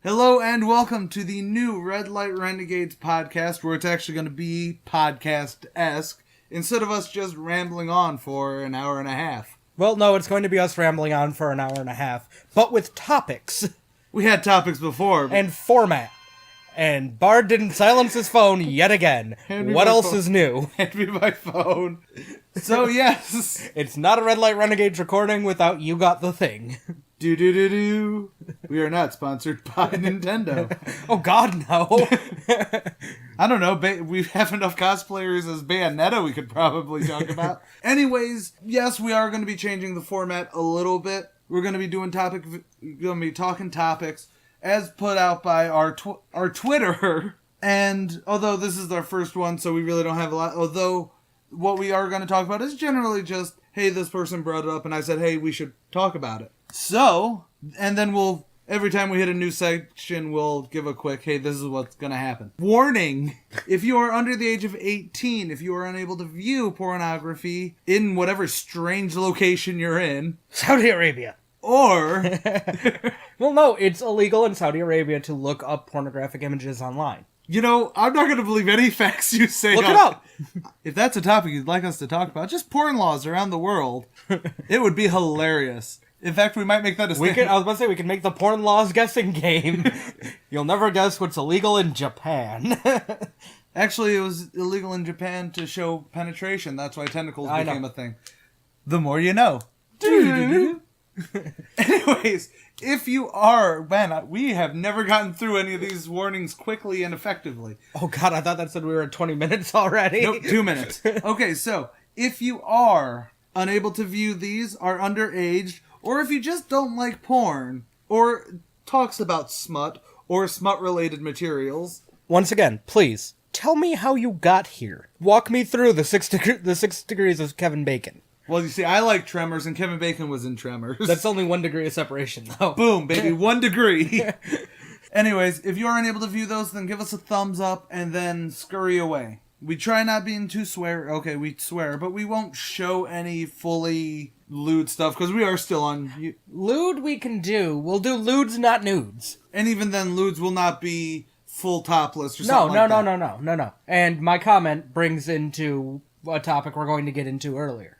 Hello and welcome to the new Redlight Renegades podcast, where it's actually going to be podcast-esque, instead of us just rambling on for an hour and a half. Well, no, it's going to be us rambling on for an hour and a half, but with topics. We had topics before. And format. And Bard didn't silence his phone yet again. What else is new? Hand me my phone. So, yes. It's not a Redlight Renegades recording without You Got the Thing. Do. We are not sponsored by Nintendo. Oh god, no. I don't know, we have enough cosplayers as Bayonetta we could probably talk about. Anyways, yes, we are going to be changing the format a little bit. We're going to be doing talking topics as put out by our Twitter. And although this is our first one, so we really don't have a lot, although what we are going to talk about is generally just, hey, this person brought it up and I said, hey, we should talk about it. So, and then every time we hit a new section, we'll give a quick, hey, this is what's going to happen. Warning, if you are under the age of 18, if you are unable to view pornography in whatever strange location you're in. Saudi Arabia. Or... Well, no, it's illegal in Saudi Arabia to look up pornographic images online. You know, I'm not going to believe any facts you say. Look it up! If that's a topic you'd like us to talk about, just porn laws around the world, it would be hilarious. In fact, we might make that a I was about to say, we can make the porn laws guessing game. You'll never guess what's illegal in Japan. Actually, it was illegal in Japan to show penetration. That's why tentacles became a thing. The more you know. Anyways, if you are... Man, we have never gotten through any of these warnings quickly and effectively. Oh god, I thought that said we were at 20 minutes already. Nope, 2 minutes. Okay, so, if you are unable to view these, are underage, or if you just don't like porn, or talks about smut, or smut-related materials... Once again, please, tell me how you got here. Walk me through the 6 degrees of Kevin Bacon. Well, you see, I like Tremors, and Kevin Bacon was in Tremors. That's only 1 degree of separation, though. Boom, baby, 1 degree. Anyways, if you are unable to view those, then give us a thumbs up, and then scurry away. We try not being too swear. Okay, we swear, but we won't show any fully lewd stuff, because we are still on... Lewd we can do. We'll do lewds, not nudes. And even then, lewds will not be full topless or something No. And my comment brings into a topic we're going to get into later.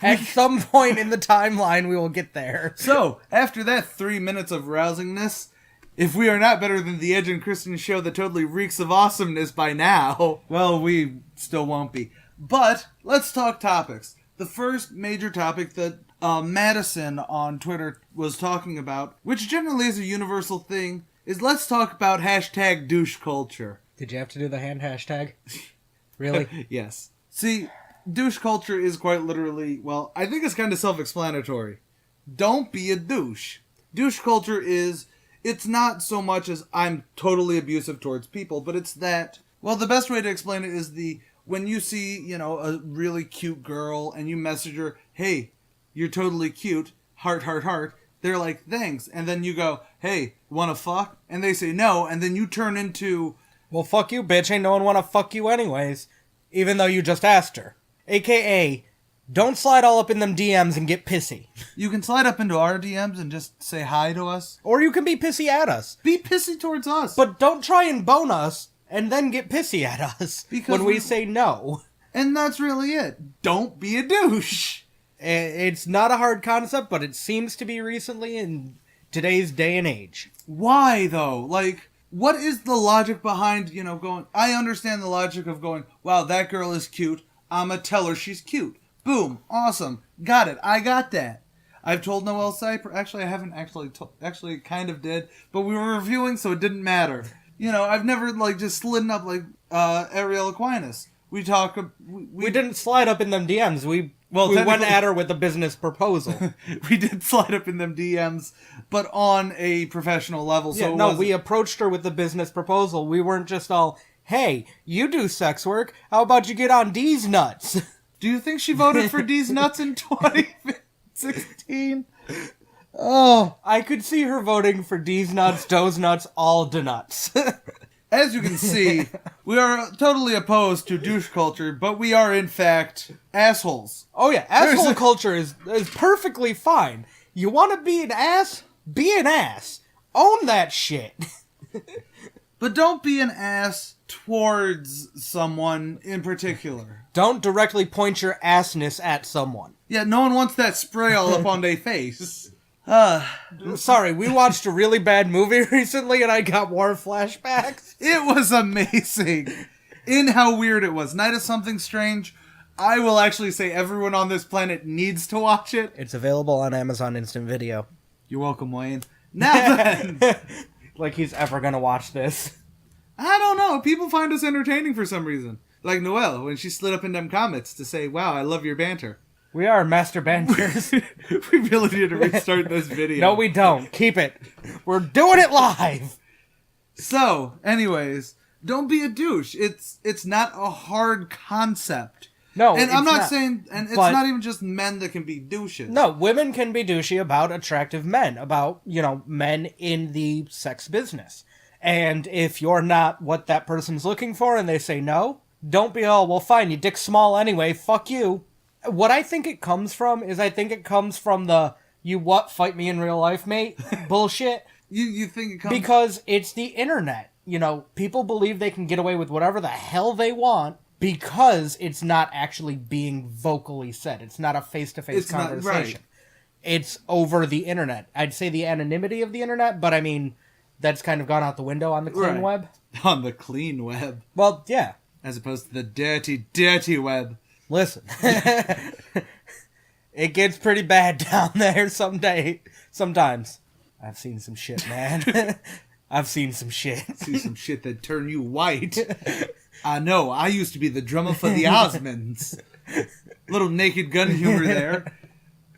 At some point in the timeline, we will get there. So, after that 3 minutes of rousingness, if we are not better than the Edge and Kristen show that totally reeks of awesomeness by now, well, we still won't be. But, let's talk topics. The first major topic that Madison on Twitter was talking about, which generally is a universal thing, is let's talk about hashtag douche culture. Did you have to do the hand hashtag? Really? Yes. See, douche culture is quite literally, well, I think it's kind of self-explanatory. Don't be a douche. Douche culture is, it's not so much as I'm totally abusive towards people, but it's that, well, the best way to explain it is when you see, a really cute girl and you message her, hey, you're totally cute, heart, heart, heart, they're like, thanks. And then you go, hey, wanna fuck? And they say no, and then you turn into... Well, fuck you, bitch. Ain't no one wanna fuck you anyways. Even though you just asked her. AKA, don't slide all up in them DMs and get pissy. You can slide up into our DMs and just say hi to us. Or you can be pissy at us. Be pissy towards us. But don't try and bone us and then get pissy at us when we say no. And that's really it. Don't be a douche. It's not a hard concept, but it seems to be recently in today's day and age. Why, though? Like, what is the logic behind, going... I understand the logic of going, wow, that girl is cute. I'ma tell her she's cute. Boom. Awesome. Got it. I got that. I've told Noelle Cypher... Actually, I haven't actually kind of did. But we were reviewing, so it didn't matter. I've never, just slidden up like Ariel Aquinas. We talk... We didn't slide up in them DMs. We went at her with a business proposal. We did slide up in them DMs, but on a professional level. Yeah, so we approached her with the business proposal. We weren't just all, hey, you do sex work. How about you get on D's nuts? Do you think she voted for D's nuts in 2016? Oh. I could see her voting for D's nuts, Doe's nuts, all the nuts. As you can see, we are totally opposed to douche culture, but we are, in fact, assholes. Oh yeah, asshole culture is perfectly fine. You want to be an ass? Be an ass. Own that shit. But don't be an ass towards someone in particular. Don't directly point your assness at someone. Yeah, no one wants that spray all up on their face. Sorry, we watched a really bad movie recently and I got war flashbacks. It was amazing. In how weird it was. Night of Something Strange. I will actually say everyone on this planet needs to watch it. It's available on Amazon Instant Video. You're welcome, Wayne. Now then. Like he's ever gonna watch this. I don't know. People find us entertaining for some reason. Like Noelle, when she slid up in them comments to say, wow, I love your banter. We are master banters. We really need to restart this video. No, we don't. Keep it. We're doing it live. So, anyways, don't be a douche. It's not a hard concept. No, and it's I'm not saying, and it's but, not even just men that can be douches. No, women can be douchey about attractive men, about, men in the sex business. And if you're not what that person's looking for and they say no, don't be all, well, fine, you dick small anyway, fuck you. What I think it comes from is I think it comes from the, you what, fight me in real life, mate, bullshit. You think it comes... Because it's the internet. People believe they can get away with whatever the hell they want because it's not actually being vocally said. It's not a face-to-face conversation. Not, right. It's over the internet. I'd say the anonymity of the internet, but I mean, that's kind of gone out the window on the clean web. On the clean web. Well, yeah. As opposed to the dirty, dirty web. Listen. It gets pretty bad down there sometimes. I've seen some shit, man. I've seen some shit. See some shit that turn you white. I know. I used to be the drummer for the Osmonds. Little Naked Gun humor there.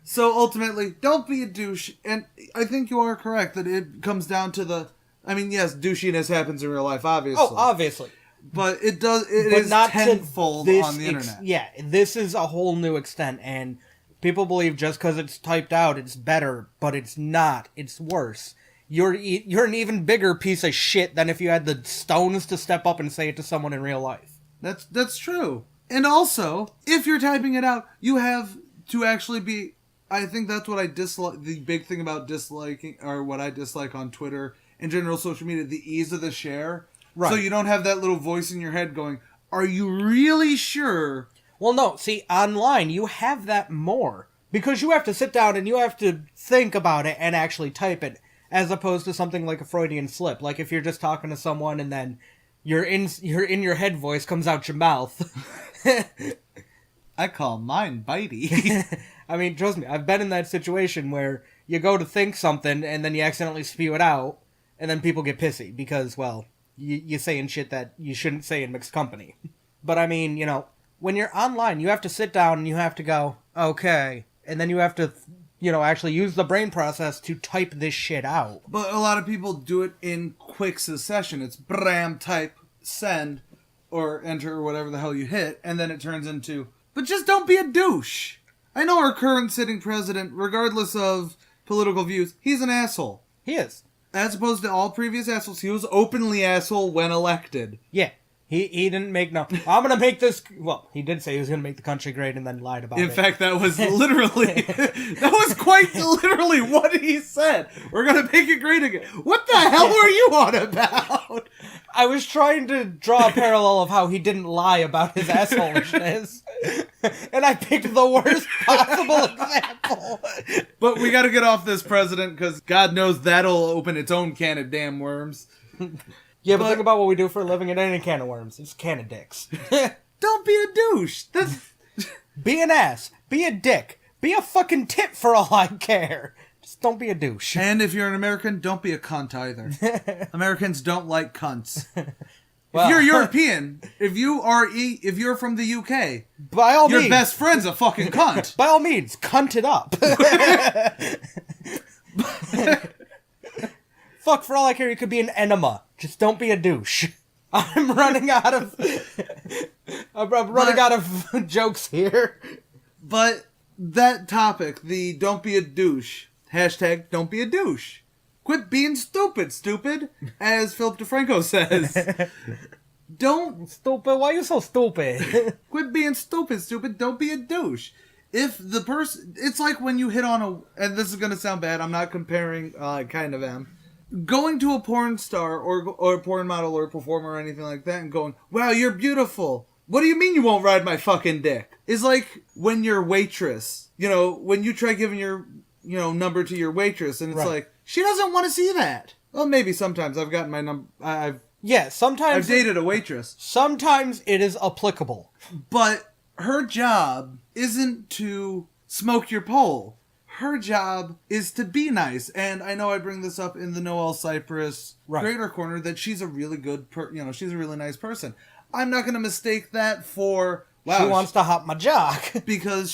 So ultimately, don't be a douche. And I think you are correct that it comes down to the... I mean, yes, douchiness happens in real life, obviously. Oh, obviously. But it does... It is not tenfold on the internet. Yeah, this is a whole new extent. And people believe just because it's typed out, it's better. But it's not. It's worse. You're an even bigger piece of shit than if you had the stones to step up and say it to someone in real life. That's true. And also, if you're typing it out, you have to actually be... I think that's what I dislike. The big thing about disliking, or what I dislike on Twitter, in general social media, the ease of the share. Right. So you don't have that little voice in your head going, are you really sure? Well, no. See, online, you have that more. Because you have to sit down and you have to think about it and actually type it. As opposed to something like a Freudian slip. Like if you're just talking to someone and then your in your head voice comes out your mouth. I call mine bitey. I mean, trust me, I've been in that situation where you go to think something and then you accidentally spew it out and then people get pissy because, well, you're saying shit that you shouldn't say in mixed company. But I mean, when you're online, you have to sit down and you have to go, okay. And then you have to... actually use the brain process to type this shit out. But a lot of people do it in quick succession. It's bram, type, send, or enter, or whatever the hell you hit, and then it turns into, but just don't be a douche. I know our current sitting president, regardless of political views, he's an asshole. He is. As opposed to all previous assholes, he was openly asshole when elected. Yeah. He didn't make I'm going to make this... Well, he did say he was going to make the country great and then lied about it. In fact, that was literally... that was quite literally what he said. We're going to make it great again. What the hell were you on about? I was trying to draw a parallel of how he didn't lie about his assholishness. And I picked the worst possible example. But we got to get off this president because God knows that'll open its own can of damn worms. Yeah, but think about what we do for a living. It ain't a can of worms. It's a can of dicks. Don't be a douche. Be an ass. Be a dick. Be a fucking tit for all I care. Just don't be a douche. And if you're an American, don't be a cunt either. Americans don't like cunts. Well, if you're European, if you're from the UK, by all your means, best friend's a fucking cunt. By all means, cunt it up. Fuck, for all I care, you could be an enema. Just don't be a douche. I'm running out of jokes here. But that topic, the don't be a douche, hashtag don't be a douche. Quit being stupid, as Philip DeFranco says. Don't... Stupid? Why are you so stupid? Quit being stupid, don't be a douche. If the person... It's like when you hit on a... And this is going to sound bad, I'm not comparing, I kind of am. going to a porn star or a porn model or a performer or anything like that and going, wow, you're beautiful. What do you mean you won't ride my fucking dick? It's like when your waitress, when you try giving your, number to your waitress and it's like, she doesn't want to see that. Well, maybe sometimes I've gotten my number. Sometimes I've dated a waitress. Sometimes it is applicable. But her job isn't to smoke your pole. Her job is to be nice. And I know I bring this up in the Noelle Cypress Greater Corner that she's a really good, she's a really nice person. I'm not going to mistake that for, wow. She wants to hop my jock. Because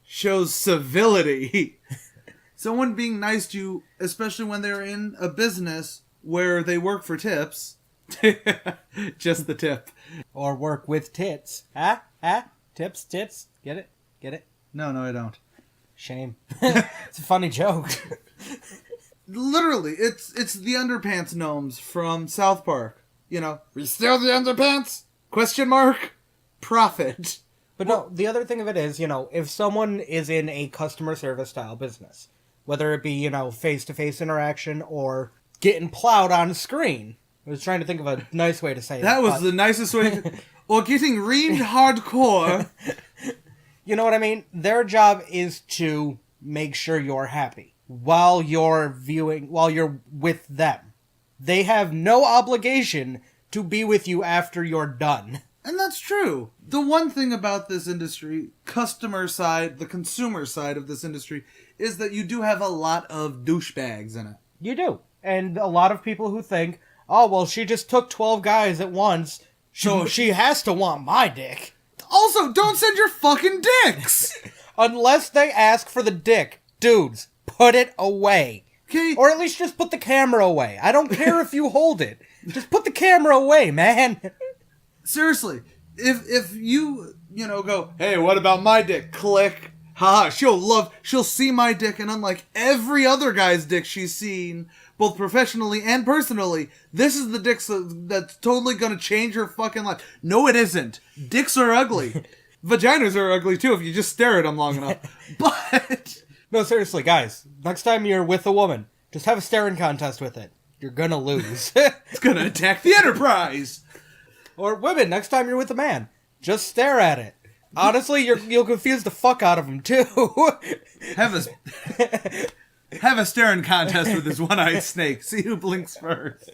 shows civility. Someone being nice to you, especially when they're in a business where they work for tips. Just the tip. Or work with tits. Tips, tits. Get it? No, I don't. Shame. It's a funny joke. Literally, it's the underpants gnomes from South Park. We steal the underpants? ? Profit. But no, the other thing of it is, if someone is in a customer service style business, whether it be, face-to-face interaction or getting plowed on screen. I was trying to think of a nice way to say that. That was the nicest way or getting reamed hardcore. You know what I mean? Their job is to make sure you're happy while you're with them. They have no obligation to be with you after you're done. And that's true. The one thing about this industry, customer side, the consumer side of this industry, is that you do have a lot of douchebags in it. You do. And a lot of people who think, oh, well, she just took 12 guys at once, so she has to want my dick. Also, don't send your fucking dicks! Unless they ask for the dick. Dudes, put it away. Okay. Or at least just put the camera away. I don't care if you hold it. Just put the camera away, man. Seriously, if you, go, hey, what about my dick? Click. Haha, she'll see my dick, and unlike every other guy's dick she's seen, both professionally and personally, this is the dick that's totally gonna change her fucking life. No, it isn't. Dicks are ugly. Vaginas are ugly, too, if you just stare at them long enough. But... No, seriously, guys, next time you're with a woman, just have a staring contest with it. You're gonna lose. It's gonna attack the Enterprise! Or women, next time you're with a man, just stare at it. Honestly, you'll confuse the fuck out of him, too. Have a staring contest with this one-eyed snake. See who blinks first.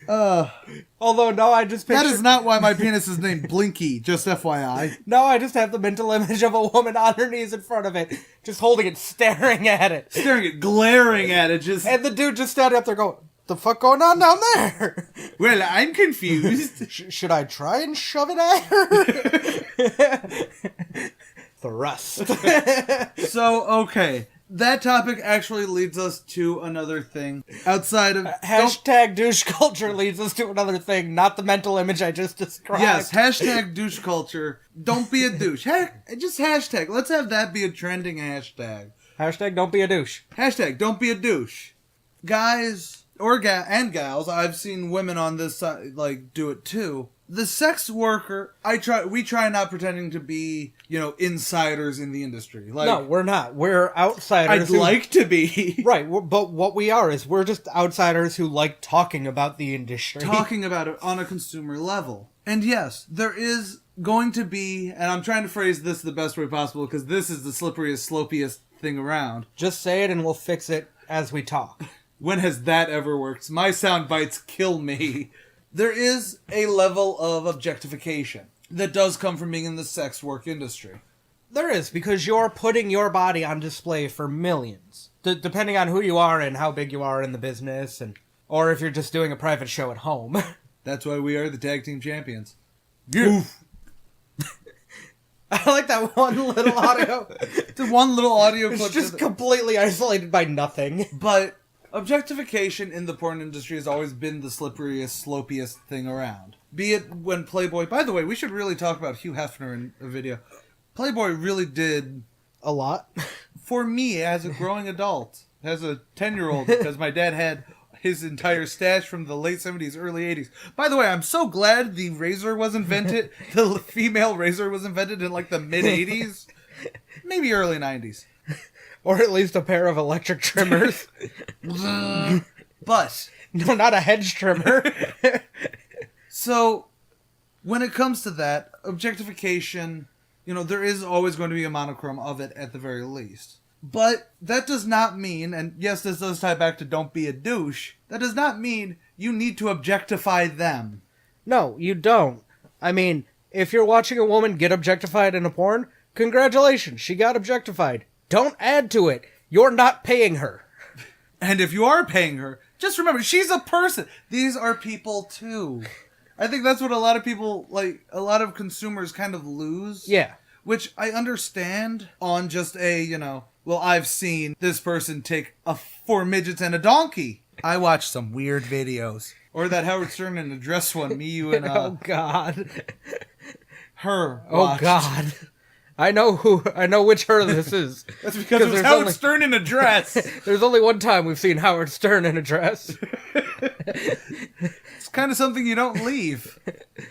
Although, no, I just picture... That is not why my penis is named Blinky, just FYI. No, I just have the mental image of a woman on her knees in front of it, just holding it, staring at it. Glaring at it, just... And the dude just standing up there going, the fuck going on down there? Well, I'm confused. Should I try and shove it at her? Thrust. So, okay. That topic actually leads us to another thing. Outside of... Hashtag douche culture leads us to another thing, not the mental image I just described. Yes, hashtag douche culture. Don't be a douche. Just hashtag. Let's have that be a trending hashtag. Hashtag don't be a douche. Hashtag don't be a douche. Guys... and gals, I've seen women on this side, do it too. The sex worker, we try not pretending to be, insiders in the industry. No, we're not. We're outsiders. I'd like to be. Right, but what we are is we're just outsiders who like talking about the industry. Talking about it on a consumer level. And yes, there is going to be, and I'm trying to phrase this the best way possible because this is the slipperiest, slopiest thing around. Just say it and we'll fix it as we talk. When has that ever worked? My sound bites kill me. There is a level of objectification that does come from being in the sex work industry. There is, because you're putting your body on display for millions. Depending on who you are and how big you are in the business, or if you're just doing a private show at home. That's why we are the tag team champions. Oof. I like that one little audio. The one little audio clip. It's just completely isolated by nothing. But... objectification in the porn industry has always been the slipperiest, slopiest thing around. Be it when Playboy... By the way, we should really talk about Hugh Hefner in a video. Playboy really did... a lot? For me, as a growing adult, as a 10-year-old, because my dad had his entire stash from the late 70s, early 80s. By the way, I'm so glad the razor was invented. The female razor was invented in, the mid-80s. Maybe early 90s. Or at least a pair of electric trimmers. But But No, not a hedge trimmer. so when it comes to that, objectification, there is always going to be a monochrome of it at the very least. But that does not mean, and yes, this does tie back to don't be a douche, that does not mean you need to objectify them. No, you don't. I mean, if you're watching a woman get objectified in a porn, congratulations, she got objectified. Don't add to it. You're not paying her. And if you are paying her, just remember, she's a person. These are people too. I think that's what a lot of people, a lot of consumers kind of lose. Yeah. Which I understand on just I've seen this person take 4 midgets and a donkey. I watched some weird videos. Or that Howard Stern in a dress one, me, you, and Oh, God. her Oh, watched. God. I know which her this is. That's because it was Howard Stern in a dress. There's only one time we've seen Howard Stern in a dress. It's kind of something you don't leave.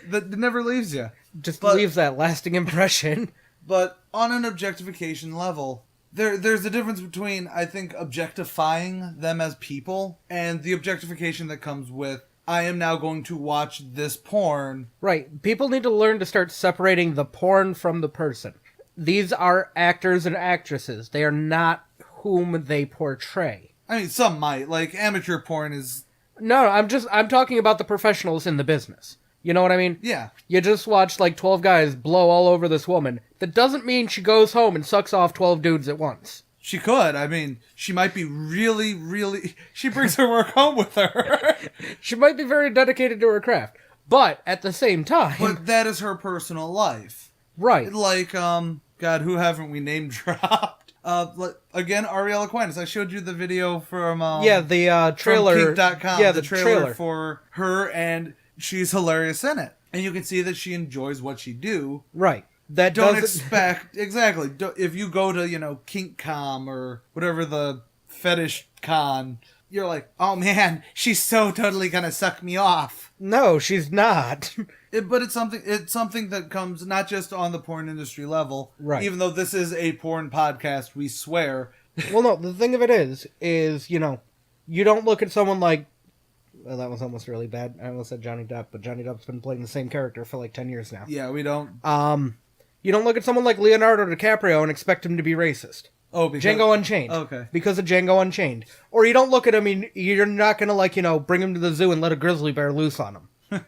That never leaves you. Just leaves that lasting impression. But on an objectification level, there's a difference between, I think, objectifying them as people and the objectification that comes with, I am now going to watch this porn. Right. People need to learn to start separating the porn from the person. These are actors and actresses. They are not whom they portray. I mean, some might. Like, amateur porn is... No, I'm talking about the professionals in the business. You know what I mean? Yeah. You just watch 12 guys blow all over this woman. That doesn't mean she goes home and sucks off 12 dudes at once. She could. I mean, she might be really, really... She brings her work home with her. She might be very dedicated to her craft. But, at the same time... But that is her personal life. Right. Like, God, who haven't we name dropped? Again, Ariel Aquinas. I showed you the video from... the trailer. From Kink.com. Yeah, the trailer for her, and she's hilarious in it. And you can see that she enjoys what she do. Right. That Don't doesn't... expect... Exactly. If you go to, Kink.com or whatever the fetish con, you're like, oh man, she's so totally gonna suck me off. No, she's not. But it's something that comes not just on the porn industry level. Right. Even though this is a porn podcast, we swear. Well, no, the thing of it is, you don't look at someone like... Well, that was almost really bad. I almost said Johnny Depp, but Johnny Depp's been playing the same character for 10 years now. Yeah, we don't... You don't look at someone like Leonardo DiCaprio and expect him to be racist. Oh, because... Django Unchained. Okay. Because of Django Unchained. Or you don't look at him and you're not gonna, bring him to the zoo and let a grizzly bear loose on him.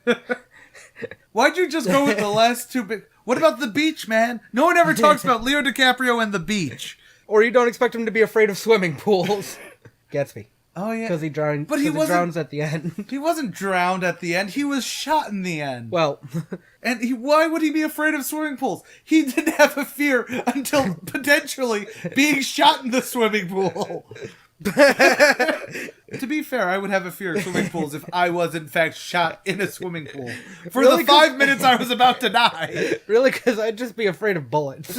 Why'd you just go with the last two big... What about the beach, man? No one ever talks about Leo DiCaprio and the beach. Or you don't expect him to be afraid of swimming pools. Gatsby. Oh, yeah. Because he drowns. But he drowns at the end. He wasn't drowned at the end. He was shot in the end. Well... And why would he be afraid of swimming pools? He didn't have a fear until potentially being shot in the swimming pool. To be fair, I would have a fear of swimming pools if I was in fact shot in a swimming pool. For Really? the 5 minutes I was about to die. Really? Because I'd just be afraid of bullets.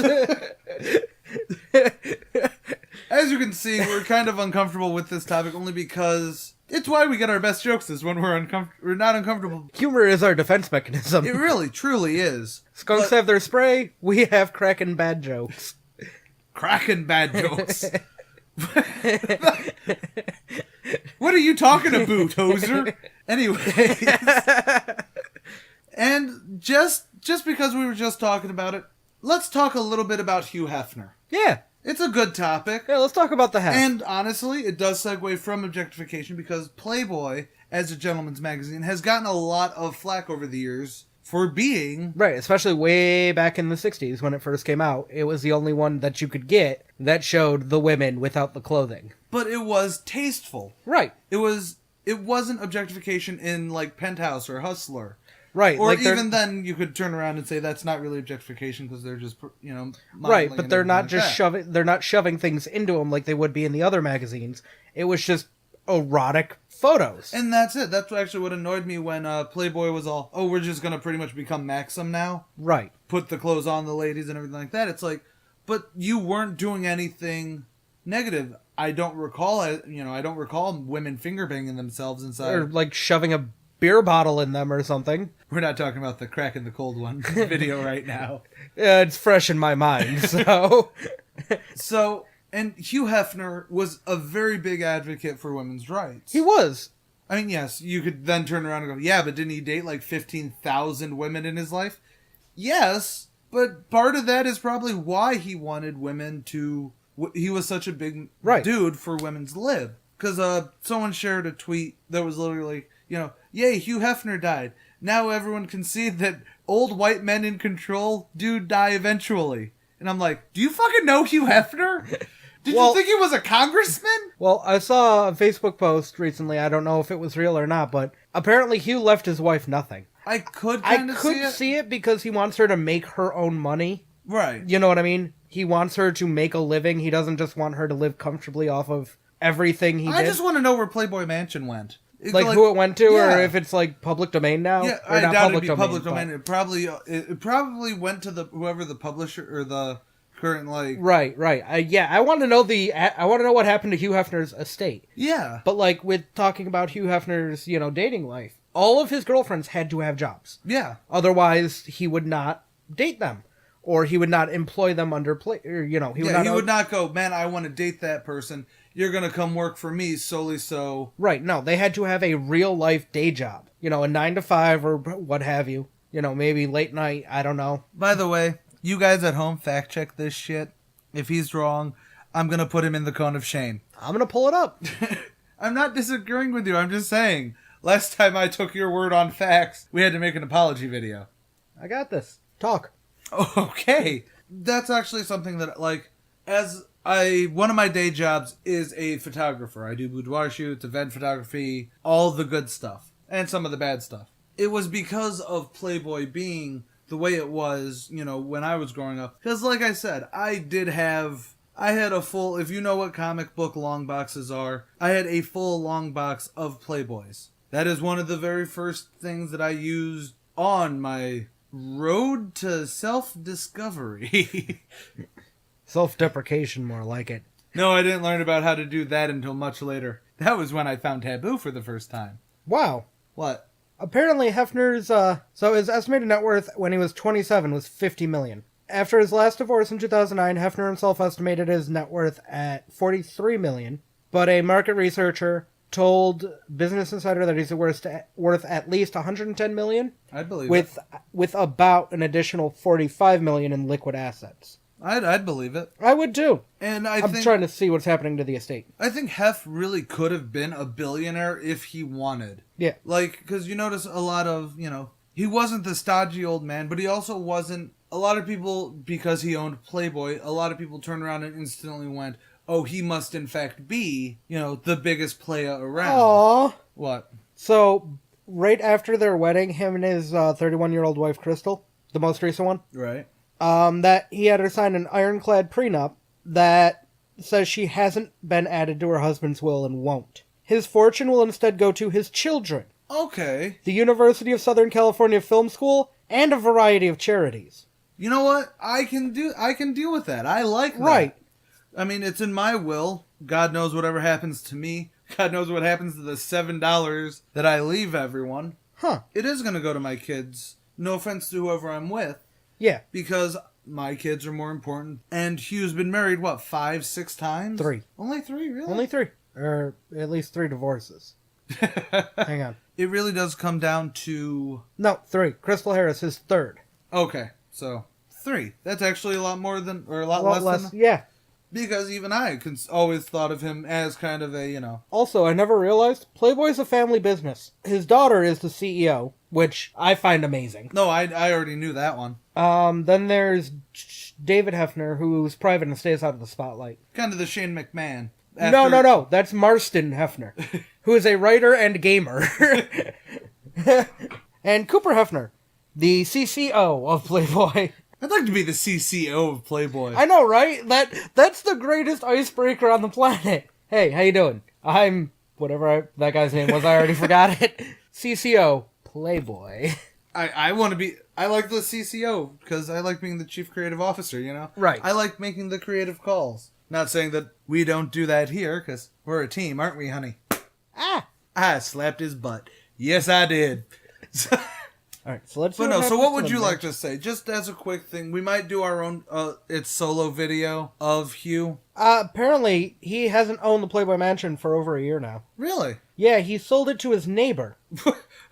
As you can see, we're kind of uncomfortable with this topic only because it's why we get our best jokes is when we're not uncomfortable. Humor is our defense mechanism. It really, truly is. Skunks have their spray, we have cracking bad jokes. Cracking bad jokes. What are you talking about, hoser? Anyways. And just because we were just talking about it, let's talk a little bit about Hugh Hefner. Yeah. It's a good topic. Yeah, let's talk about the Hef. And honestly, it does segue from objectification because Playboy, as a gentleman's magazine, has gotten a lot of flack over the years for being... Right, especially way back in the 60s when it first came out. It was the only one that you could get that showed the women without the clothing. But it was tasteful. Right. It wasn't objectification in, Penthouse or Hustler. Right. Or even then, you could turn around and say that's not really objectification because they're just, right, but they're not just that. shoving. They're not shoving things into them like they would be in the other magazines. It was just erotic photos. And that's it. That's actually what annoyed me when Playboy was all, oh, we're just gonna pretty much become Maxim now. Right. Put the clothes on the ladies and everything like that. It's like, but you weren't doing anything negative. I don't recall women finger banging themselves inside. Or shoving a beer bottle in them or something. We're not talking about the crack in the cold one video right now. It's fresh in my mind, so... So, and Hugh Hefner was a very big advocate for women's rights. He was. I mean, yes, you could then turn around and go, yeah, but didn't he date like 15,000 women in his life? Yes, but part of that is probably why he wanted women to... He was such a big dude for women to live. Because someone shared a tweet that was literally like, you know, yay, Hugh Hefner died. Now everyone can see that old white men in control do die eventually. And I'm like, do you fucking know Hugh Hefner? Did you think he was a congressman? Well, I saw a Facebook post recently. I don't know if it was real or not, but apparently Hugh left his wife nothing. I could kind of see it because he wants her to make her own money. Right. You know what I mean? He wants her to make a living. He doesn't just want her to live comfortably off of everything he did. I just want to know where Playboy Mansion went. Like who it went to, or if it's like public domain now. Yeah, I doubt it'd be public domain. It probably went to whoever the publisher or the current like. Right. I want to know what happened to Hugh Hefner's estate. Yeah, but like with talking about Hugh Hefner's dating life, all of his girlfriends had to have jobs. Yeah, otherwise he would not date them. Or he would not employ them under he would not go, man, I want to date that person. You're going to come work for me solely so. Right, no, they had to have a real life day job. A 9 to 5 or what have you. Maybe late night, I don't know. By the way, you guys at home, fact check this shit. If he's wrong, I'm going to put him in the cone of shame. I'm going to pull it up. I'm not disagreeing with you, I'm just saying. Last time I took your word on facts, we had to make an apology video. I got this. Talk. Okay. That's actually something that, like, one of my day jobs is a photographer. I do boudoir shoots, event photography, all the good stuff, and some of the bad stuff. It was because of Playboy being the way it was, when I was growing up. Because, like I said, I had a full, if you know what comic book long boxes are, I had a full long box of Playboys. That is one of the very first things that I used on my road to self-discovery. Self-deprecation, more like it. No, I didn't learn about how to do that until much later. That was when I found Taboo for the first time. Wow. What? Apparently Hefner's, his estimated net worth when he was 27 was $50 million. After his last divorce in 2009, Hefner himself estimated his net worth at $43 million, but a market researcher told Business Insider that he's worth at least $110 million. I'd believe it. With about an additional $45 million in liquid assets. I'd believe it. I would too. And I'm trying to see what's happening to the estate. I think Hef really could have been a billionaire if he wanted. Yeah. Like, because you notice a lot of, he wasn't the stodgy old man, but he also wasn't, a lot of people, because he owned Playboy, a lot of people turned around and instantly went, oh, he must in fact be, the biggest playa around. Aww. What? So, right after their wedding, him and his 31-year-old wife, Crystal, the most recent one. Right. That he had her sign an ironclad prenup that says she hasn't been added to her husband's will and won't. His fortune will instead go to his children. Okay. The University of Southern California Film School and a variety of charities. You know what? I can deal with that. I like that. Right. I mean, it's in my will. God knows whatever happens to me. God knows what happens to the $7 that I leave everyone. Huh. It is going to go to my kids. No offense to whoever I'm with. Yeah. Because my kids are more important. And Hugh's been married, 5, 6 times? 3. Only 3, really? Only 3. Or at least 3 divorces. Hang on. It really does come down to... No, 3. Crystal Harris is 3rd. Okay, so 3. That's actually a lot more than... Or a lot less than... Yeah. Because even I always thought of him as kind of a, Also, I never realized Playboy's a family business. His daughter is the CEO, which I find amazing. No, I already knew that one. Then there's David Hefner, who's private and stays out of the spotlight. Kind of the Shane McMahon. No. That's Marston Hefner, who is a writer and gamer. And Cooper Hefner, the CCO of Playboy. I'd like to be the CCO of Playboy. I know, right? That's the greatest icebreaker on the planet. Hey, how you doing? I'm... whatever that guy's name was, I already forgot it. CCO, Playboy. I want to be... I like the CCO, because I like being the Chief Creative Officer, Right. I like making the creative calls. Not saying that we don't do that here, because we're a team, aren't we, honey? Ah! I slapped his butt. Yes, I did. All right, so let's. But no, so what would you like to say? Just as a quick thing, we might do our own it's solo video of Hugh. Apparently, he hasn't owned the Playboy Mansion for over a year now. Really? Yeah, he sold it to his neighbor,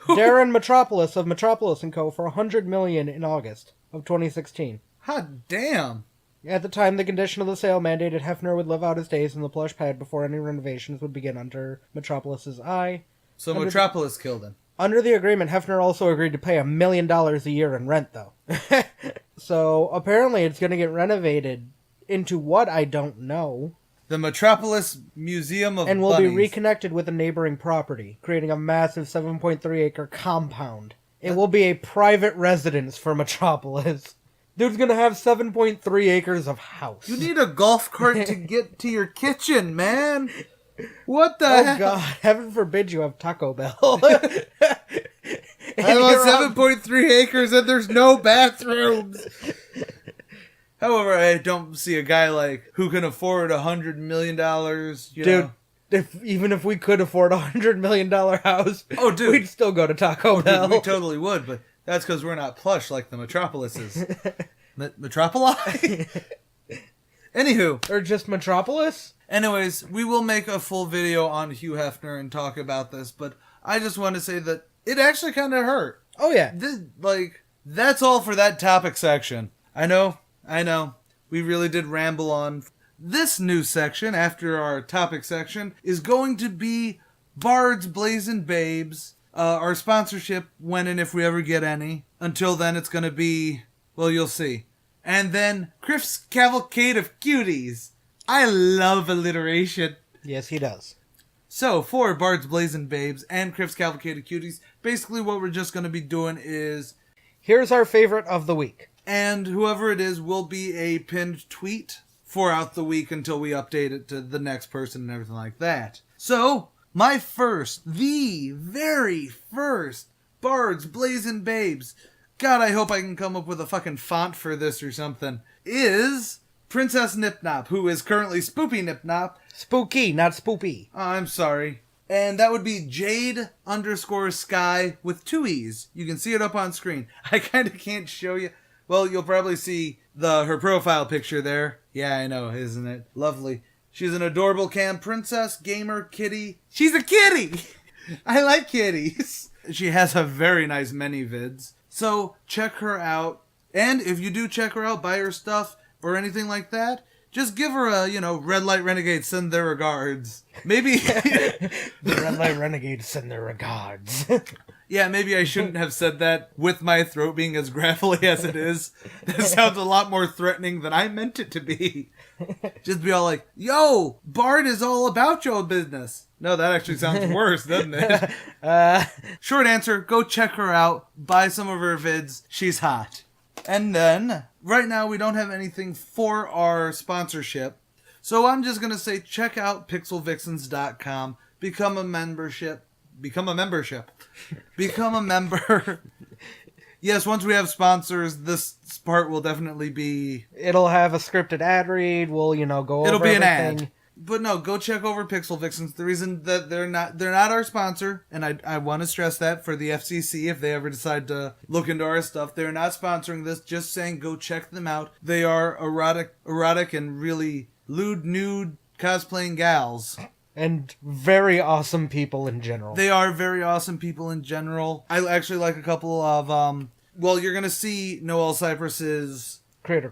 Darren Metropolis of Metropolis & Co. for $100 million in August of 2016. Hot damn. At the time, the condition of the sale mandated Hefner would live out his days in the plush pad before any renovations would begin under Metropolis's eye. So Metropolis killed him. Under the agreement, Hefner also agreed to pay $1 million a year in rent, though. So apparently it's going to get renovated into what I don't know. The Metropolis Museum of And will Bunnies. be reconnected with a neighboring property, creating a massive 7.3-acre compound. It will be a private residence for Metropolis. Dude's gonna have 7.3 acres of house. You need a golf cart to get to your kitchen, man. What the Oh heck? God, heaven forbid you have Taco Bell. I have 7.3 acres and there's no bathrooms. However, I don't see a guy like who can afford $100 million. Dude, even if we could afford $100 million house, oh, dude, we'd still go to Taco Bell. Dude, we totally would, but that's because we're not plush like the Metropolises. Metropoli? Anywho. Or just Metropolis? Anyways, we will make a full video on Hugh Hefner and talk about this, but I just want to say that it actually kind of hurt. Oh, yeah. That's all for that topic section. I know. We really did ramble on. This new section, after our topic section, is going to be Bards, Blazin' Babes, our sponsorship, when and if we ever get any. Until then, it's going to be, well, you'll see. And then, Criff's Cavalcade of Cuties. I love alliteration. Yes, he does. So, for Bards, Blazin' Babes, and Criff's Cavalcade of Cuties, basically what we're just going to be doing is... Here's our favorite of the week. And whoever it is will be a pinned tweet throughout the week until we update it to the next person and everything like that. So, the very first Bards, Blazin' Babes, God, I hope I can come up with a fucking font for this or something, is Princess Knitnap, who is currently Spoopy Knitnap. Spooky, not spoopy. I'm sorry. And that would be Jade_Sky with 2 E's. You can see it up on screen. I kind of can't show you. Well, you'll probably see her profile picture there. Yeah, I know, isn't it? Lovely. She's an adorable cam princess, gamer, kitty. She's a kitty! I like kitties. She has a very nice many vids. So, check her out. And if you do check her out, buy her stuff, or anything like that, just give her a, Redlight Renegades send their regards. Maybe... The Redlight Renegades send their regards. Yeah, maybe I shouldn't have said that with my throat being as gravelly as it is. That sounds a lot more threatening than I meant it to be. Just be all like, yo, Bard is all about your business. No, that actually sounds worse, doesn't it? Short answer, go check her out. Buy some of her vids. She's hot. And then, right now we don't have anything for our sponsorship. So I'm just going to say check out pixelvixens.com. Become a member. Yes, once we have sponsors, this part will definitely be... It'll have a scripted ad read. We'll, go over It'll be an everything. ad. But no, go check over Pixel Vixens. The reason that they're not our sponsor, and I want to stress that for the FCC, if they ever decide to look into our stuff, they're not sponsoring this. Just saying, go check them out. They are erotic and really lewd, nude, cosplaying gals. And very awesome people in general. They are very awesome people in general. I actually like a couple of, you're going to see Noel Cypress's Creator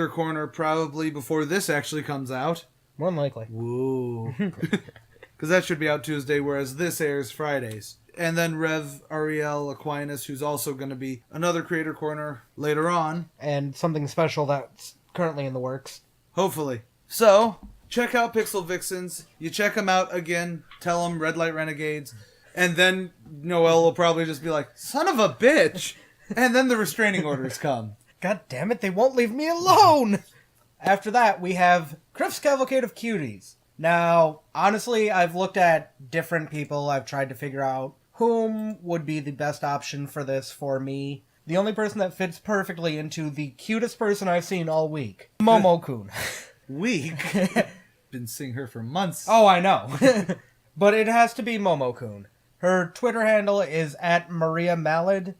Corner probably before this actually comes out. More than likely. Whoa. Because that should be out Tuesday, whereas this airs Fridays. And then Rev Ariel Aquinas, who's also going to be another Creator Corner later on. And something special that's currently in the works. Hopefully. So, check out Pixel Vixens. You check them out again. Tell them Redlight Renegades. And then Noel will probably just be like, son of a bitch! And then the restraining orders come. God damn it, they won't leave me alone! After that, we have Criff's Cavalcade of Cuties. Now, honestly, I've looked at different people. I've tried to figure out whom would be the best option for this for me. The only person that fits perfectly into the cutest person I've seen all week. Momo-kun. Week? Been seeing her for months. Oh, I know. But it has to be Momo-kun. Her Twitter handle is @Maria Malad.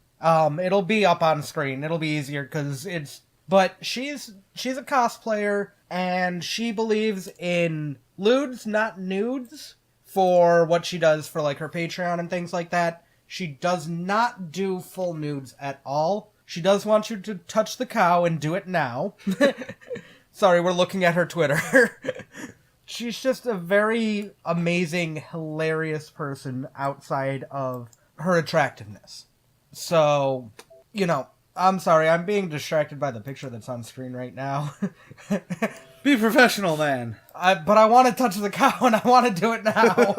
It'll be up on screen. It'll be easier because it's... But she's a cosplayer, and she believes in lewds, not nudes. for what she does for, like, her Patreon and things like that. She does not do full nudes at all. She does want you to touch the cow and do it now. Sorry, we're looking at her Twitter. She's just a very amazing, hilarious person outside of her attractiveness. So, you know, I'm sorry, I'm being distracted by the picture that's on screen right now. Be professional, man. But I want to touch the cow and I want to do it now.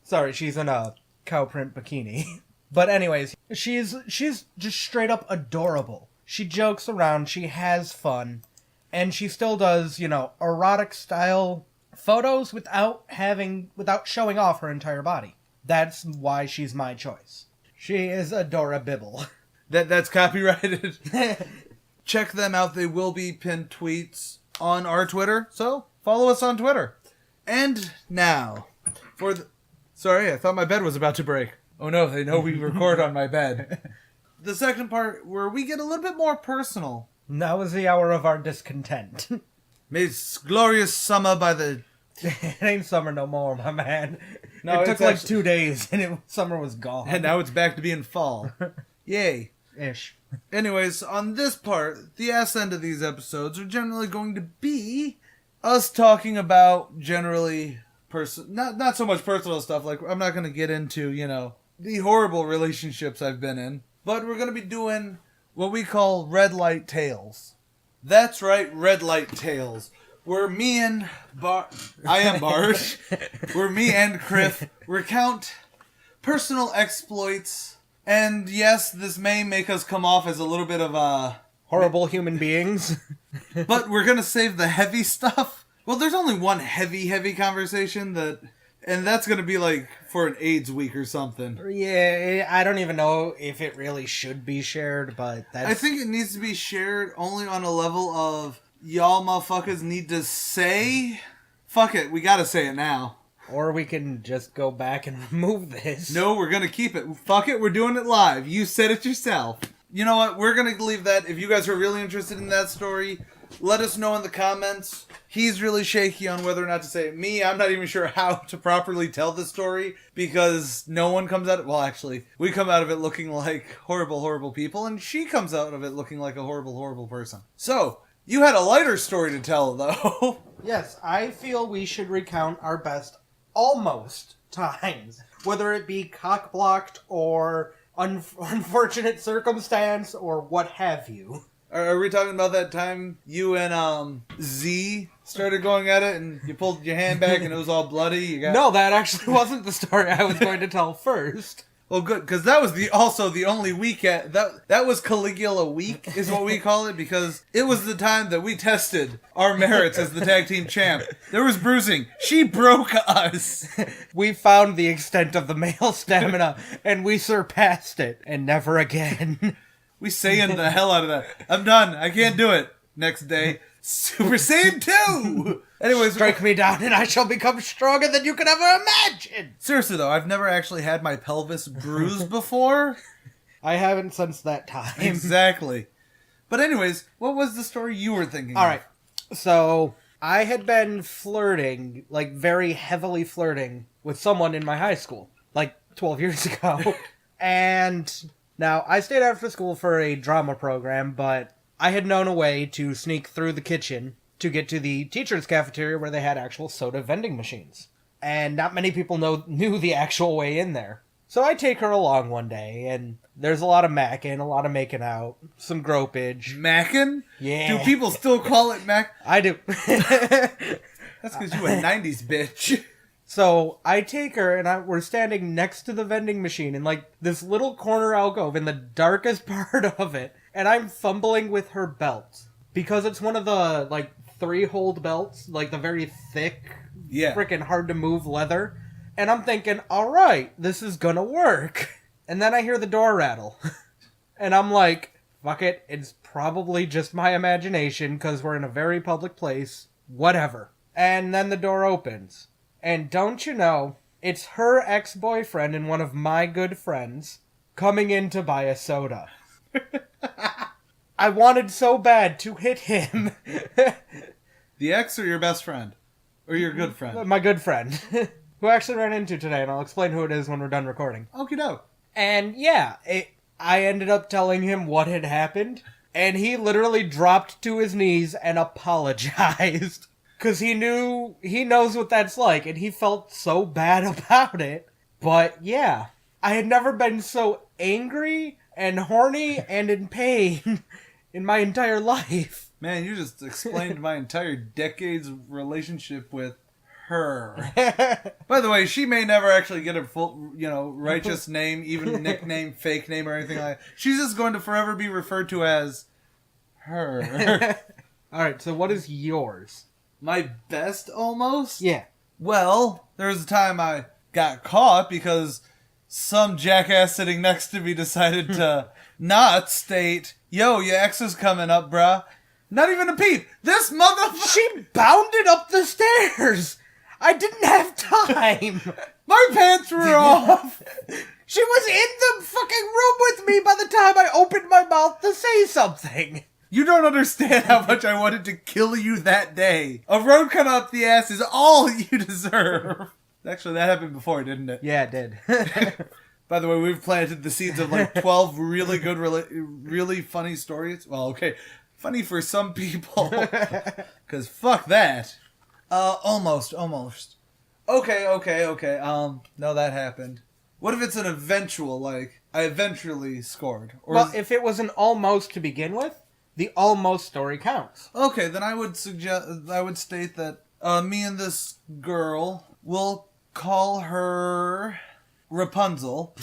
Sorry, she's in a cow print bikini. But anyways, she's just straight up adorable. She jokes around, she has fun, and she still does, you know, erotic style photos without showing off her entire body. That's why she's my choice. She is adorabibble. That's copyrighted. Check them out. They will be pinned tweets on our Twitter, so follow us on Twitter. And now, Sorry, I thought my bed was about to break. Oh no, they know we record on my bed. The second part, where we get a little bit more personal. That was the hour of our discontent. May it's glorious summer by the... It ain't summer no more, my man. No, it took like 2 days and summer was gone. And now it's back to being fall. Yay. Ish. Anyways, on this part, the ass end of these episodes are generally going to be us talking about generally not so much personal stuff. Like, I'm not going to get into, you know, the horrible relationships I've been in. But we're going to be doing what we call Redlight Tales. That's right, Redlight Tales. Where me and I am Barsh. Where me and Criff recount personal exploits. And yes, this may make us come off as a little bit of horrible human beings. But we're going to save the heavy stuff. Well, there's only one heavy conversation and that's going to be like for an AIDS week or something. Yeah, I don't even know if it really should be shared, but that's... I think it needs to be shared only on a level of y'all motherfuckers need to say, fuck it, we gotta say it now. Or we can just go back and remove this. No, we're gonna keep it. Fuck it, we're doing it live. You said it yourself. You know what, we're gonna leave that. If you guys are really interested in that story, let us know in the comments. He's really shaky on whether or not to say it. Me, I'm not even sure how to properly tell the story because no one comes out... Well, actually, we come out of it looking like horrible people, and she comes out of it looking like a horrible person. So, you had a lighter story to tell, though. Yes, I feel we should recount our best almost times. Whether it be cock-blocked or unfortunate circumstance or what have you. Are we talking about that time you and Z started going at it and you pulled your hand back and it was all bloody? No, that actually wasn't the story I was going to tell first. Well, good, because that was also the only weekend that was Caligula week, is what we call it, because it was the time that we tested our merits as the tag team champ. There was bruising. She broke us. We found the extent of the male stamina, and we surpassed it, and never again. We Saiyan the hell out of that. I'm done. I can't do it. Next day, Super Saiyan 2! Anyways, strike me down and I shall become stronger than you could ever imagine! Seriously though, I've never actually had my pelvis bruised before. I haven't since that time. Exactly. But anyways, what was the story you were thinking Alright, so I had been flirting, like very heavily flirting, with someone in my high school, like 12 years ago. And now, I stayed after school for a drama program, but I had known a way to sneak through the kitchen to get to the teacher's cafeteria where they had actual soda vending machines. And not many people knew the actual way in there. So I take her along one day, and there's a lot of macking, a lot of making out, some gropage. Macking? Yeah. Do people still call it mac? I do. That's because you a 90s bitch. So I take her, and we're standing next to the vending machine in like this little corner alcove in the darkest part of it, and I'm fumbling with her belt because it's one of the like 3-hold belts, like the very thick, freaking hard to move leather. And I'm thinking, all right, this is gonna work. And then I hear the door rattle, and I'm like, fuck it, it's probably just my imagination because we're in a very public place. Whatever. And then the door opens. And don't you know, it's her ex-boyfriend and one of my good friends coming in to buy a soda. I wanted so bad to hit him. The ex or your best friend? Or your good friend? My good friend, who I actually ran into today, and I'll explain who it is when we're done recording. Okie doke. And yeah, I ended up telling him what had happened, and he literally dropped to his knees and apologized. Because he knows what that's like, and he felt so bad about it. But yeah, I had never been so angry and horny and in pain in my entire life. Man, you just explained my entire decade's relationship with her. By the way, she may never actually get a full, righteous name, even nickname, fake name, or anything like that. She's just going to forever be referred to as her. Alright, so what is yours? My best, almost? Yeah. Well, there was a time I got caught because some jackass sitting next to me decided to not state, yo, your ex is coming up, bruh. Not even a peep. This motherfucker... She bounded up the stairs! I didn't have time! My pants were off! She was in the fucking room with me by the time I opened my mouth to say something! You don't understand how much I wanted to kill you that day. A road cut up the ass is all you deserve. Actually, that happened before, didn't it? Yeah, it did. By the way, we've planted the seeds of like 12 really good, really funny stories. Well, okay. Funny for some people. Because fuck that. Almost. Okay. No, that happened. What if it's an eventual, like, I eventually scored? Or Well, if it was an almost to begin with, the almost story counts. Okay, then I would state that me and this girl, will call her Rapunzel.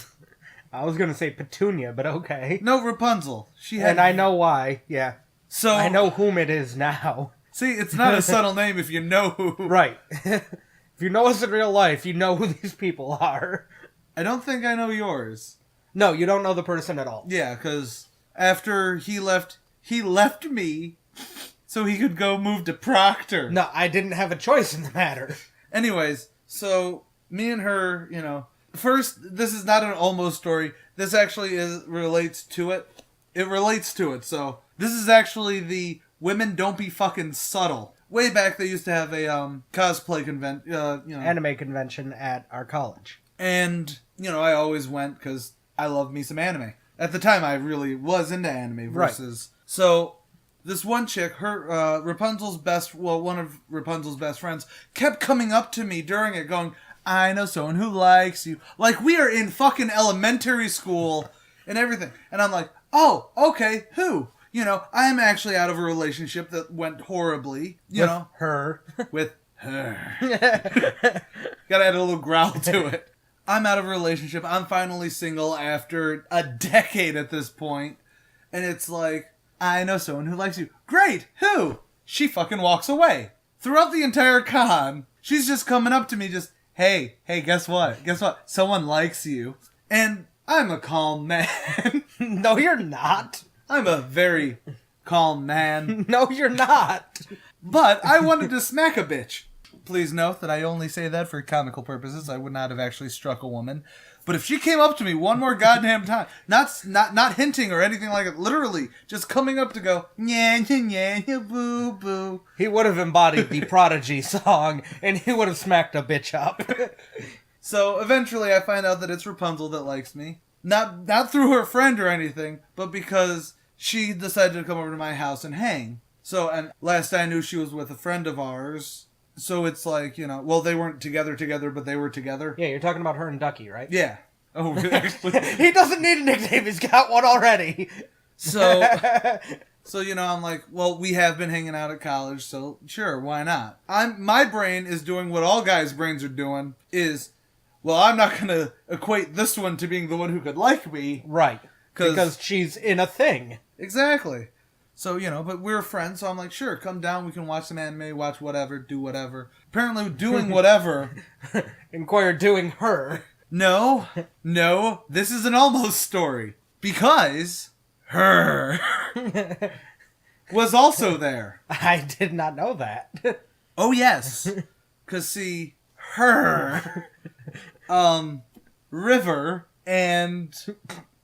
I was gonna say Petunia, but okay. No, Rapunzel. She had, And I know why, yeah. So I know whom it is now. See, it's not a subtle name if you know who. Right. If you know us in real life, you know who these people are. I don't think I know yours. No, you don't know the person at all. Yeah, because after he left me so he could go move to Proctor. No, I didn't have a choice in the matter. Anyways, so me and her, first, this is not an almost story. This actually relates to it. It relates to it, so this is actually the Women Don't Be Fucking Subtle. Way back, they used to have a cosplay convention, Anime convention at our college. And, I always went because I love me some anime. At the time, I really was into anime versus... Right. So, this one chick, her, one of Rapunzel's best friends, kept coming up to me during it going, I know someone who likes you. Like, we are in fucking elementary school and everything. And I'm like, oh, okay, who? I'm actually out of a relationship that went horribly. With her. With her. Gotta add a little growl to it. I'm out of a relationship. I'm finally single after a decade at this point. And it's like, I know someone who likes you. Great! Who? She fucking walks away. Throughout the entire con, she's just coming up to me just, hey, guess what? Guess what? Someone likes you. And I'm a calm man. No, you're not. I'm a very calm man. No, you're not. But I wanted to smack a bitch. Please note that I only say that for comical purposes. I would not have actually struck a woman. But if she came up to me one more goddamn time, not hinting or anything like it, literally just coming up to go, yeah, boo, boo. He would have embodied the Prodigy song, and he would have smacked a bitch up. So eventually I find out that it's Rapunzel that likes me. Not through her friend or anything, but because she decided to come over to my house and hang. So, and last I knew she was with a friend of ours. So it's like, well, they weren't together, but they were together. Yeah, you're talking about her and Ducky, right? Yeah. Oh, actually. He doesn't need a nickname. He's got one already. So, I'm like, well, we have been hanging out at college, so sure, why not? My brain is doing what all guys' brains are doing, is, well, I'm not going to equate this one to being the one who could like me. Right. Because she's in a thing. Exactly. So, but we're friends, so I'm like, sure, come down, we can watch some anime, watch whatever, do whatever. Apparently doing whatever. Inquire doing her. No, this is an almost story. Because her was also there. I did not know that. Oh, yes. Because, see, her, River, and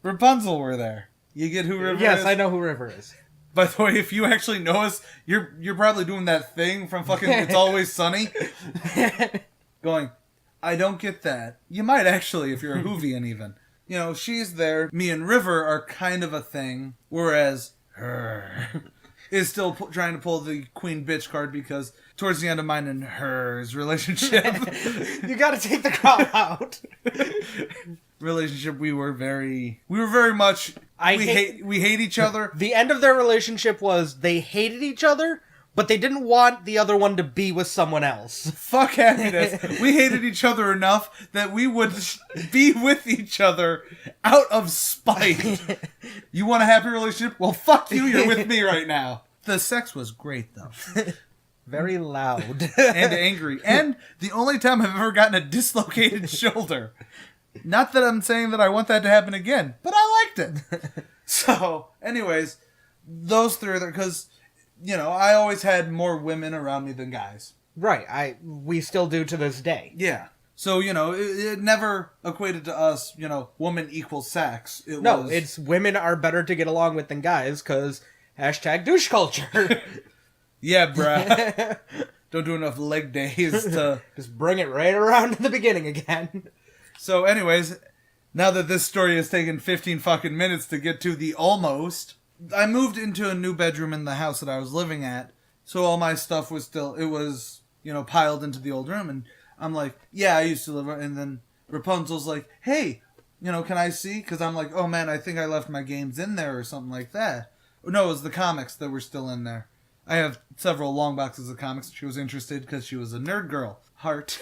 Rapunzel were there. You get who River is? Yes, I know who River is. By the way, if you actually know us, you're probably doing that thing from fucking It's Always Sunny. Going, I don't get that. You might actually, if you're a Whovian even. You know, she's there. Me and River are kind of a thing. Whereas her is still trying to pull the queen bitch card because towards the end of mine and hers relationship. You gotta take the crowd out. Relationship, we were very much... We hate each other. The end of their relationship was they hated each other, but they didn't want the other one to be with someone else. Fuck happiness. We hated each other enough that we would be with each other out of spite. You want a happy relationship? Well, fuck you, you're with me right now. The sex was great, though. Very loud. And angry. And the only time I've ever gotten a dislocated shoulder. Not that I'm saying that I want that to happen again, but I liked it. So, anyways, those three are there because, you know, I always had more women around me than guys. Right. We still do to this day. Yeah. So, you know, it never equated to us, you know, woman equals sex. It's women are better to get along with than guys because #douche culture. Yeah, bruh. Don't do enough leg days to... Just bring it right around to the beginning again. So anyways, now that this story has taken 15 fucking minutes to get to the almost, I moved into a new bedroom in the house that I was living at. So all my stuff was still, you know, piled into the old room. And I'm like, yeah, I used to live, and then Rapunzel's like, hey, you know, can I see? Because I'm like, oh man, I think I left my games in there or something like that. No, it was the comics that were still in there. I have several long boxes of comics. She was interested because she was a nerd girl. Heart.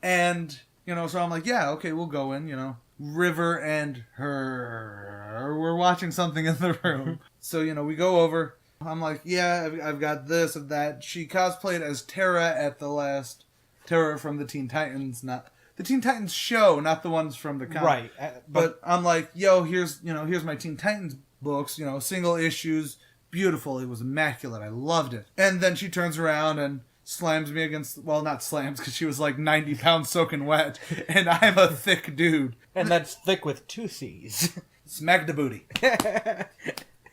And... You know, so I'm like, yeah, okay, we'll go in, you know. River and her were watching something in the room. So, you know, we go over. I'm like, yeah, I've got this and that. She cosplayed as Terra at the last... Terra from the Teen Titans, not... The Teen Titans show, not the ones from the comic. Right. But I'm like, yo, here's my Teen Titans books, you know, single issues. Beautiful. It was immaculate. I loved it. And then she turns around and... slams me against... Well, not slams, because she was like 90 pounds soaking wet. And I'm a thick dude. And that's thick with 2 C's. Smack the booty.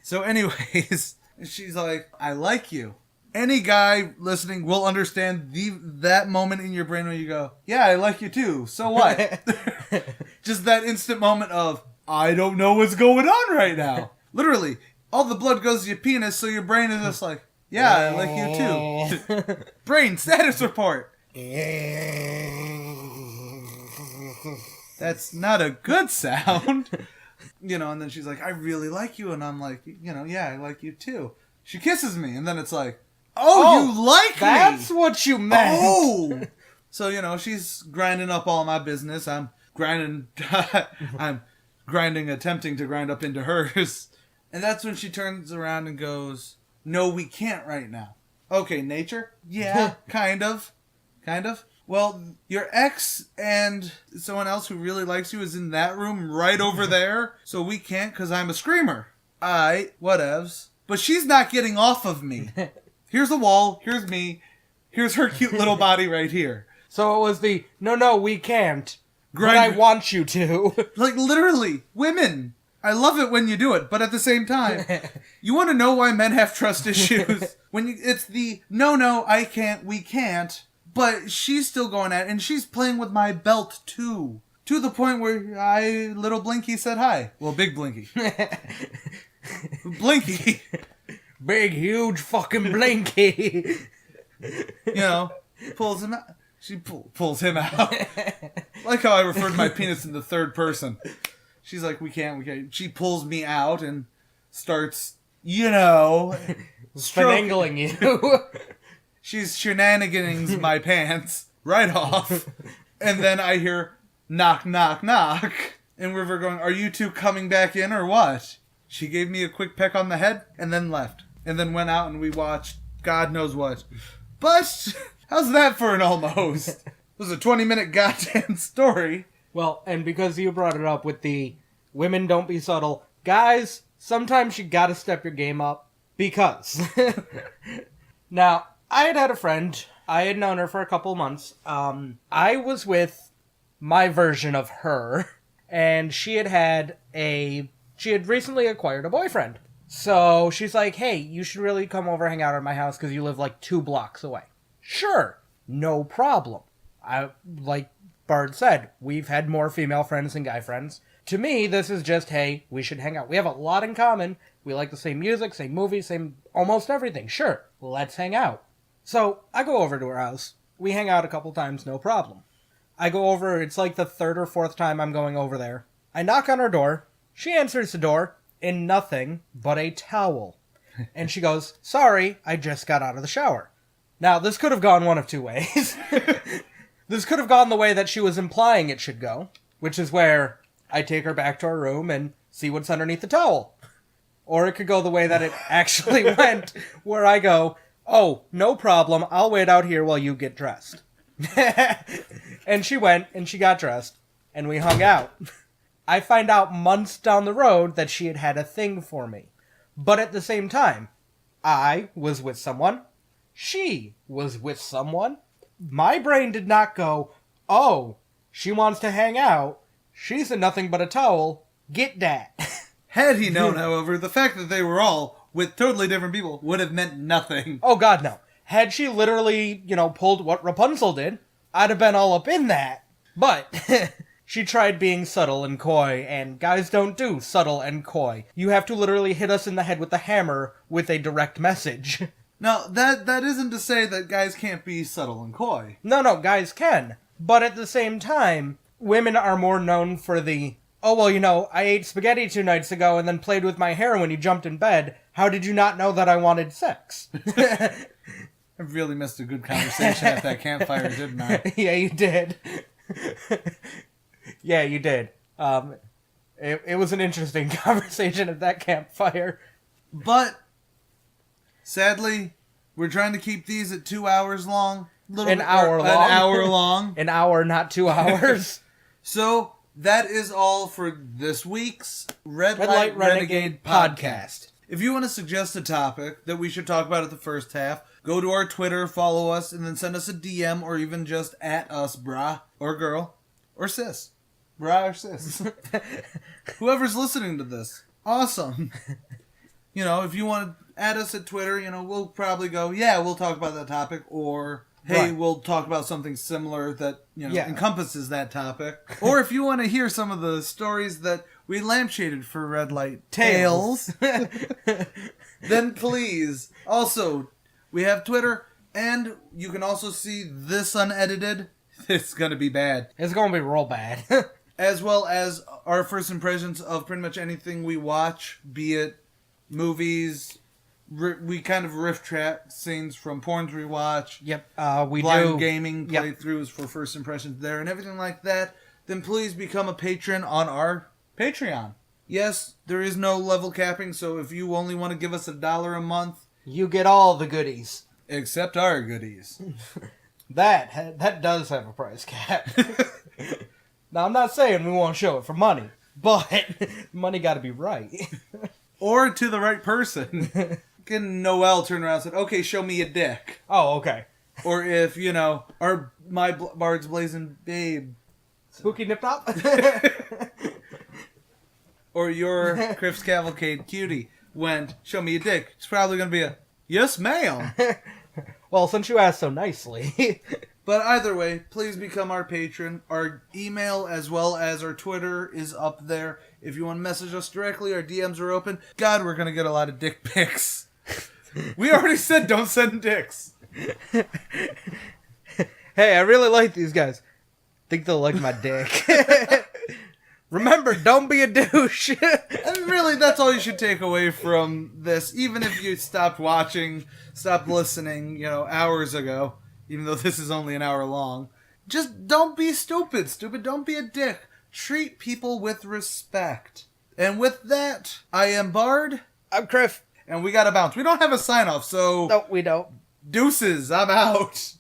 So anyways, she's like, I like you. Any guy listening will understand that moment in your brain when you go, yeah, I like you too. So what? Just that instant moment of, I don't know what's going on right now. Literally, all the blood goes to your penis, so your brain is just like, yeah, I like you too. Brain status report. That's not a good sound. You know, and then she's like, I really like you. And I'm like, you know, yeah, I like you too. She kisses me. And then it's like, oh, you like me. That's what you meant. Oh. So, you know, she's grinding up all my business. I'm grinding, attempting to grind up into hers. And that's when she turns around and goes... No, we can't right now. Okay, nature? Yeah, kind of. Kind of. Well, your ex and someone else who really likes you is in that room right over there, so we can't because I'm a screamer. Whatevs. But she's not getting off of me. Here's the wall, here's me, here's her cute little body right here. So it was the, no, we can't, but I want you to. Like, literally, women... I love it when you do it, but at the same time, you want to know why men have trust issues? It's the, no, I can't, we can't, but she's still going at it, and she's playing with my belt, too. To the point where little Blinky said hi. Well, big Blinky. Blinky. Big, huge fucking Blinky. You know, pulls him out. She pulls him out. Like how I referred to my penis in the third person. She's like, we can't. She pulls me out and starts, you know... Finangling you. She's shenaniganing my pants right off. And then I hear, knock, knock, knock. And River going, are you two coming back in or what? She gave me a quick peck on the head and then left. And then went out and we watched God knows what. But, how's that for an almost? It was a 20-minute goddamn story. Well, and because you brought it up with the women don't be subtle, guys, sometimes you gotta step your game up because. Now, I had a friend. I had known her for a couple months. I was with my version of her, and she had recently acquired a boyfriend. So she's like, hey, you should really come over hang out at my house because you live like 2 blocks away. Sure, no problem. Like Bard said, we've had more female friends than guy friends. To me, this is just, hey, we should hang out. We have a lot in common. We like the same music, same movies, same almost everything. Sure, let's hang out. So I go over to her house. We hang out a couple times, no problem. I go over, it's like the 3rd or 4th time I'm going over there. I knock on her door. She answers the door in nothing but a towel. And she goes, sorry, I just got out of the shower. Now, this could have gone one of 2 ways. This could have gone the way that she was implying it should go, which is where I take her back to her room and see what's underneath the towel. Or it could go the way that it actually went, where I go, oh, no problem, I'll wait out here while you get dressed. And she went, and she got dressed, and we hung out. I find out months down the road that she had had a thing for me. But at the same time, I was with someone. She was with someone. My brain did not go, oh, she wants to hang out. She's in nothing but a towel. Get that. Had he known, however, the fact that they were all with totally different people would have meant nothing. Oh, God, no. Had she literally, pulled what Rapunzel did, I'd have been all up in that. But she tried being subtle and coy, and guys don't do subtle and coy. You have to literally hit us in the head with a hammer with a direct message. Now, that isn't to say that guys can't be subtle and coy. No, guys can. But at the same time, women are more known for the, oh, well, I ate spaghetti 2 nights ago and then played with my hair when you jumped in bed. How did you not know that I wanted sex? I really missed a good conversation at that campfire, didn't I? Yeah, you did. Yeah, you did. It was an interesting conversation at that campfire. But, sadly, we're trying to keep these at 2 hours long. An hour long. An hour, not 2 hours. So, that is all for this week's Redlight Renegade podcast. If you want to suggest a topic that we should talk about at the first half, go to our Twitter, follow us, and then send us a DM, or even just at us, brah, or girl, or sis. Brah or sis. Whoever's listening to this. Awesome. If you want to add us at Twitter, we'll probably go, yeah, we'll talk about that topic, or hey, right, we'll talk about something similar that, encompasses that topic. Or if you want to hear some of the stories that we lampshaded for Redlight Tales, then please. Also, we have Twitter, and you can also see this unedited. It's going to be bad. It's going to be real bad. As well as our first impressions of pretty much anything we watch, be it movies. We kind of riff track scenes from porns we watch. Yep, we blind do. Gaming playthroughs for first impressions there and everything like that. Then please become a patron on our Patreon. Yes, there is no level capping, so if you only want to give us $1 a month, you get all the goodies. Except our goodies. That does have a price cap. Now, I'm not saying we won't show it for money, but money got to be right. Or to the right person. Can Noelle turn around and say, okay, show me a dick. Oh, okay. Or if, my Bard's Blazing Babe. Spooky Knitnap? Or your Cripscade Cavalcade Cutie went, show me a dick. It's probably going to be a, yes, ma'am. Well, since you asked so nicely. But either way, please become our patron. Our email as well as our Twitter is up there. If you want to message us directly, our DMs are open. God, we're going to get a lot of dick pics. We already said don't send dicks. Hey, I really like these guys. Think they'll like my dick. Remember, don't be a douche. And really, that's all you should take away from this. Even if you stopped watching, stopped listening, hours ago. Even though this is only an hour long. Just don't be stupid. Stupid, don't be a dick. Treat people with respect. And with that, I am Bard. I'm Criff. And we gotta bounce. We don't have a sign-off, so... No, we don't. Deuces, I'm out.